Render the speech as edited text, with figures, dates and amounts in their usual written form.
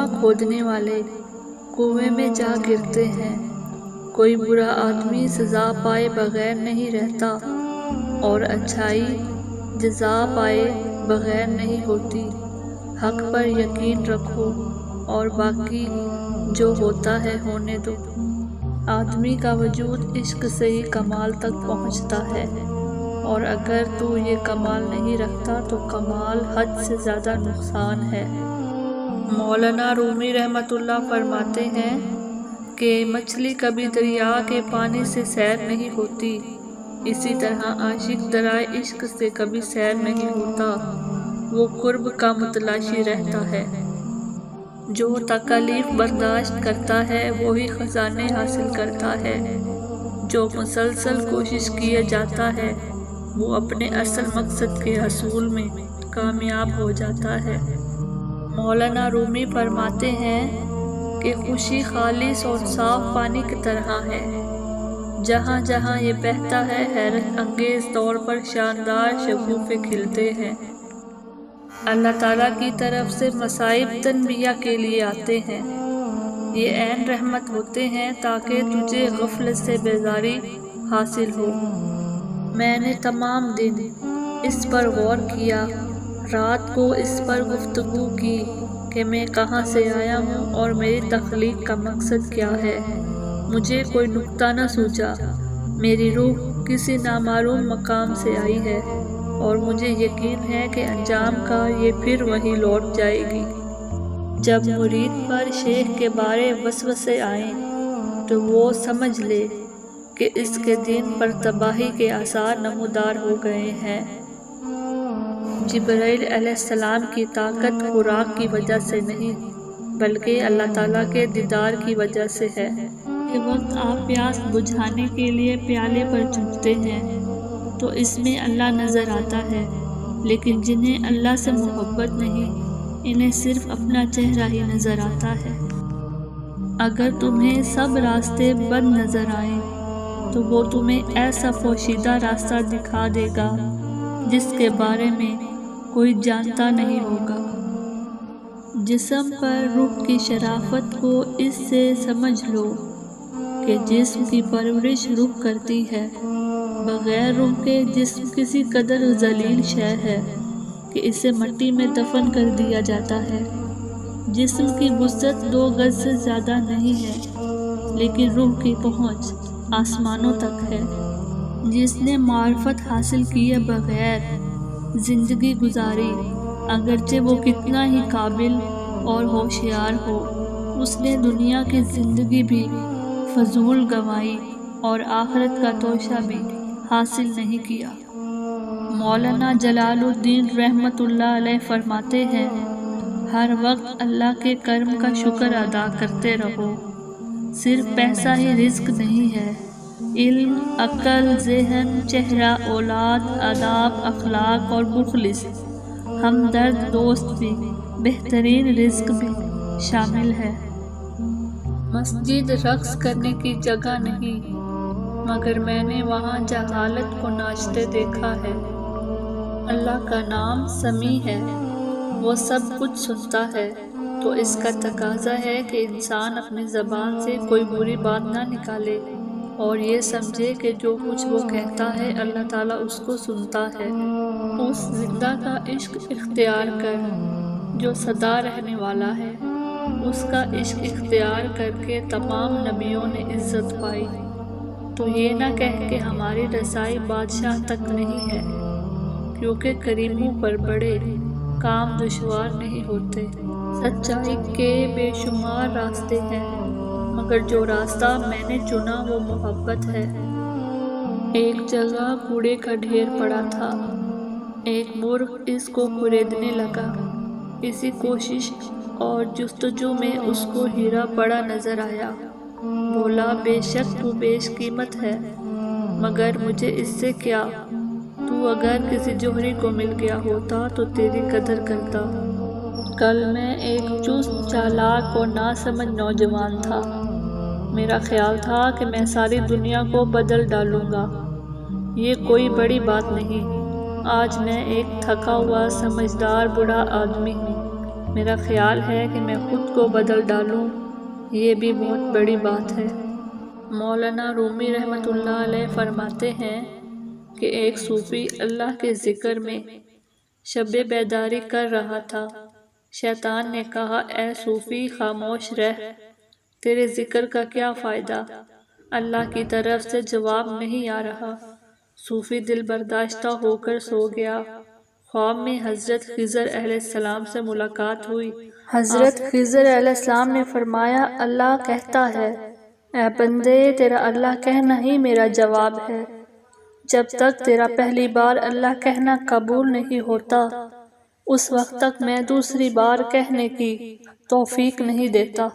کھودنے والے کنویں میں جا گرتے ہیں۔ کوئی برا آدمی سزا پائے بغیر نہیں رہتا اور اچھائی جزا پائے بغیر نہیں ہوتی۔ حق پر یقین رکھو اور باقی جو ہوتا ہے ہونے دو۔ آدمی کا وجود عشق سے ہی کمال تک پہنچتا ہے، اور اگر تو یہ کمال نہیں رکھتا تو کمال حد سے زیادہ نقصان ہے۔ مولانا رومی رحمۃ اللہ فرماتے ہیں کہ مچھلی کبھی دریا کے پانی سے سیر نہیں ہوتی، اسی طرح عاشق درائے عشق سے کبھی سیر نہیں ہوتا، وہ قرب کا متلاشی رہتا ہے۔ جو تکالیف برداشت کرتا ہے وہی خزانے حاصل کرتا ہے، جو مسلسل کوشش کیے جاتا ہے وہ اپنے اصل مقصد کے حصول میں کامیاب ہو جاتا ہے۔ مولانا رومی فرماتے ہیں کہ خوشی خالص اور صاف پانی کی طرح ہے، جہاں جہاں یہ بہتا ہے حیرت انگیز طور پر شاندار شگوفے کھلتے ہیں۔ اللہ تعالیٰ کی طرف سے مصائب تنبیہ کے لیے آتے ہیں، یہ عین رحمت ہوتے ہیں تاکہ تجھے غفلت سے بیزاری حاصل ہو۔ میں نے تمام دن اس پر غور کیا، رات کو اس پر گفتگو کی کہ میں کہاں سے آیا ہوں اور میری تخلیق کا مقصد کیا ہے۔ مجھے کوئی نکتہ نہ سوچا، میری روح کسی نامعلوم مقام سے آئی ہے اور مجھے یقین ہے کہ انجام کا یہ پھر وہیں لوٹ جائے گی۔ جب مرید پر شیخ کے بارے وسوسے آئیں تو وہ سمجھ لے کہ اس کے دین پر تباہی کے آثار نمودار ہو گئے ہیں۔ جبرائیل علیہ السلام کی طاقت خوراک کی وجہ سے نہیں بلکہ اللہ تعالیٰ کے دیدار کی وجہ سے ہے۔ کہ وقت آپ پیاس بجھانے کے لیے پیالے پر جھکتے ہیں تو اس میں اللہ نظر آتا ہے، لیکن جنہیں اللہ سے محبت نہیں انہیں صرف اپنا چہرہ ہی نظر آتا ہے۔ اگر تمہیں سب راستے بند نظر آئیں تو وہ تمہیں ایسا پوشیدہ راستہ دکھا دے گا جس کے بارے میں کوئی جانتا نہیں ہوگا۔ جسم پر روح کی شرافت کو اس سے سمجھ لو کہ جسم کی پرورش روح کرتی ہے، بغیر روح کے جسم کسی قدر ذلیل شے ہے کہ اسے مٹی میں دفن کر دیا جاتا ہے۔ جسم کی وسعت 2 گز سے زیادہ نہیں ہے، لیکن روح کی پہنچ آسمانوں تک ہے۔ جس نے معرفت حاصل کیے بغیر زندگی گزاری، اگرچہ وہ کتنا ہی قابل اور ہوشیار ہو، اس نے دنیا کی زندگی بھی فضول گنوائی اور آخرت کا توشہ بھی حاصل نہیں کیا۔ مولانا جلال الدین رحمۃ اللہ علیہ فرماتے ہیں، ہر وقت اللہ کے کرم کا شکر ادا کرتے رہو۔ صرف پیسہ ہی رزق نہیں ہے، علم، عقل، ذہن، چہرہ، اولاد، آداب، اخلاق اور مخلص ہمدرد دوست بھی بہترین رزق بھی شامل ہے۔ مسجد رقص کرنے کی جگہ نہیں، مگر میں نے وہاں جہالت کو ناچتے دیکھا ہے۔ اللہ کا نام سمیع ہے، وہ سب کچھ سنتا ہے، تو اس کا تقاضا ہے کہ انسان اپنی زبان سے کوئی بری بات نہ نکالے اور یہ سمجھے کہ جو کچھ وہ کہتا ہے اللہ تعالیٰ اس کو سنتا ہے۔ اس زندہ کا عشق اختیار کر جو سدا رہنے والا ہے، اس کا عشق اختیار کر کے تمام نبیوں نے عزت پائی۔ تو یہ نہ کہہ کہ ہماری رسائی بادشاہ تک نہیں ہے، کیونکہ کریموں پر بڑے کام دشوار نہیں ہوتے۔ سچائی کے بے شمار راستے ہیں، مگر جو راستہ میں نے چنا وہ محبت ہے۔ ایک جگہ کوڑے کا ڈھیر پڑا تھا، ایک مرغ اس کو کریدنے لگا۔ اسی کوشش اور جستجو میں اس کو ہیرا پڑا نظر آیا۔ بولا، بے شک تو بیش قیمت ہے، مگر مجھے اس سے کیا؟ تو اگر کسی جوہری کو مل گیا ہوتا تو تیری قدر کرتا۔ کل میں ایک چست، چالاک اور ناسمجھ نوجوان تھا۔ میرا خیال تھا کہ میں ساری دنیا کو بدل ڈالوں گا، یہ کوئی بڑی بات نہیں۔ آج میں ایک تھکا ہوا سمجھدار بوڑھا آدمی ہوں۔ میرا خیال ہے کہ میں خود کو بدل ڈالوں، یہ بھی بہت بڑی بات ہے۔ مولانا رومی رحمۃ اللہ علیہ فرماتے ہیں کہ ایک صوفی اللہ کے ذکر میں شب بیداری کر رہا تھا۔ شیطان نے کہا، اے صوفی خاموش رہ، تیرے ذکر کا کیا فائدہ؟ اللہ کی طرف سے جواب نہیں آ رہا۔ صوفی دل برداشتہ ہو کر سو گیا۔ خواب میں حضرت خضر علیہ السلام سے ملاقات ہوئی۔ حضرت خضر علیہ السلام نے فرمایا، اللہ کہتا ہے، اے بندے، تیرا اللہ کہنا ہی میرا جواب ہے۔ جب تک تیرا پہلی بار اللہ کہنا قبول نہیں ہوتا، اس وقت تک میں دوسری بار کہنے کی توفیق نہیں دیتا۔